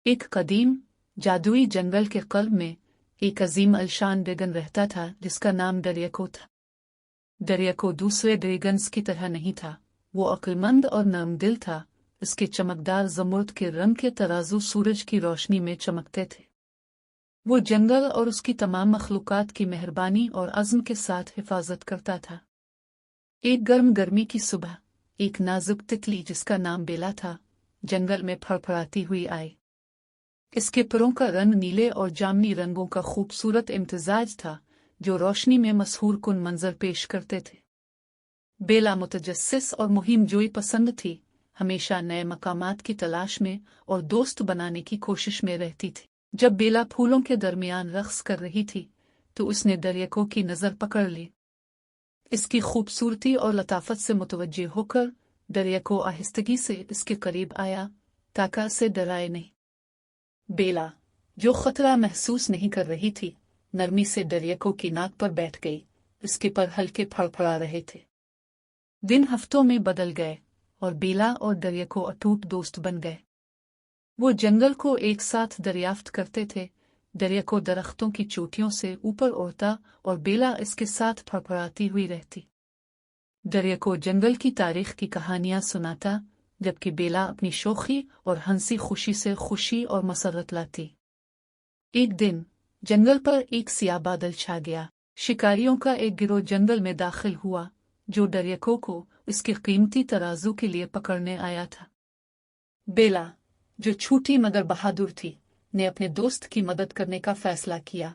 एक कदीम जादुई जंगल के कल्ब में एक अजीम अलशान ड्रैगन रहता था जिसका नाम दरियाको था। दरियाको दूसरे ड्रैगन्स की तरह नहीं था। वो अक्लमंद और नरमदिल था। उसके चमकदार जमुर्द के रंग के तराजू सूरज की रोशनी में चमकते थे। वो जंगल और उसकी तमाम मखलूकात की मेहरबानी और अज़्म के साथ हिफाजत करता था। एक गर्मी की सुबह एक नाजुक तितली जिसका नाम बेला था जंगल में फड़फड़ाती हुई आई। इसके परों का रंग नीले और जामनी रंगों का खूबसूरत इम्तिजाज था जो रोशनी में मसहूर कुन मंजर पेश करते थे। बेला मुतजस्सिस और मुहिम जोई पसंद थी, हमेशा नए मकामात की तलाश में और दोस्त बनाने की कोशिश में रहती थी। जब बेला फूलों के दरमियान रक्स कर रही थी तो उसने दरियाको की नज़र पकड़ ली। इसकी खूबसूरती और लताफत से मुतवज्जे होकर दरियाको आहिस्तगी से इसके करीब आया ताकि उसे डराए नहीं। बेला, जो खतरा महसूस नहीं कर रही थी, नरमी से दरियाको की नाक पर बैठ गई। इसके पर हल्के फड़फड़ा रहे थे। दिन हफ्तों में बदल गए और बेला और दरियाको अटूट दोस्त बन गए। वो जंगल को एक साथ दरियाफ्त करते थे। दरियाको दरख्तों की चोटियों से ऊपर उड़ता और बेला इसके साथ फड़फड़ाती हुई रहती। दरियाको जंगल की तारीख की कहानियां सुनाता जबकि बेला अपनी शोखी और हंसी खुशी से खुशी और मसरत लाती। एक दिन जंगल पर एक सियाह बादल छा गया। शिकारियों का एक गिरोह जंगल में दाखिल हुआ जो दरियाको को इसके कीमती तराजू के लिए पकड़ने आया था। बेला, जो छोटी मगर बहादुर थी, ने अपने दोस्त की मदद करने का फैसला किया।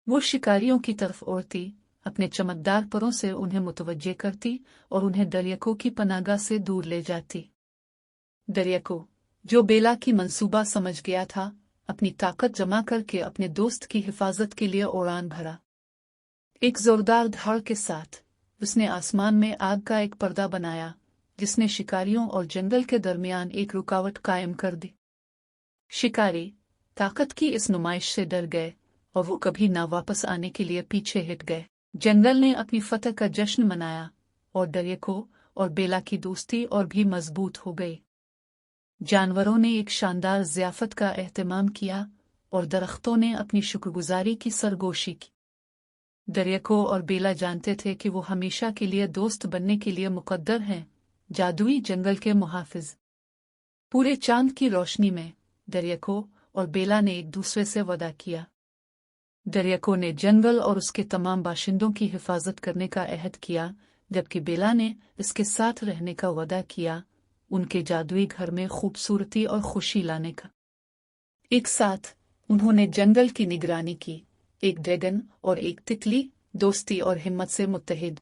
वो शिकारियों की तरफ उड़ती, अपने चमकदार परों से उन्हें मुतवज्जे करती और उन्हें दरियाको की पनाहगाह से दूर ले जाती। दरियाको, जो बेला की मंसूबा समझ गया था, अपनी ताकत जमा करके अपने दोस्त की हिफाजत के लिए उड़ान भरा। एक जोरदार धाड़ के साथ उसने आसमान में आग का एक पर्दा बनाया जिसने शिकारियों और जंगल के दरमियान एक रुकावट कायम कर दी। शिकारी ताकत की इस नुमाइश से डर गए और वो कभी ना वापस आने के लिए पीछे हट गए। जंगल ने अपनी फतह का जश्न मनाया और दरियाको और बेला की दोस्ती और भी मजबूत हो गई। जानवरों ने एक शानदार ज़ियाफत का एहतमाम किया और दरख्तों ने अपनी शुक्रगुजारी की सरगोशी की। दरियाको और बेला जानते थे कि वो हमेशा के लिए दोस्त बनने के लिए मुकद्दर हैं। जादुई जंगल के मुहाफिज। पूरे चांद की रोशनी में दरियाको और बेला ने एक दूसरे से वादा किया। दरियाको ने जंगल और उसके तमाम बाशिंदों की हिफाजत करने का अहद किया जबकि बेला ने इसके साथ रहने का वादा किया, उनके जादुई घर में खूबसूरती और खुशी लाने का। एक साथ उन्होंने जंगल की निगरानी की, एक ड्रैगन और एक तितली दोस्ती और हिम्मत से मुत्तहिद।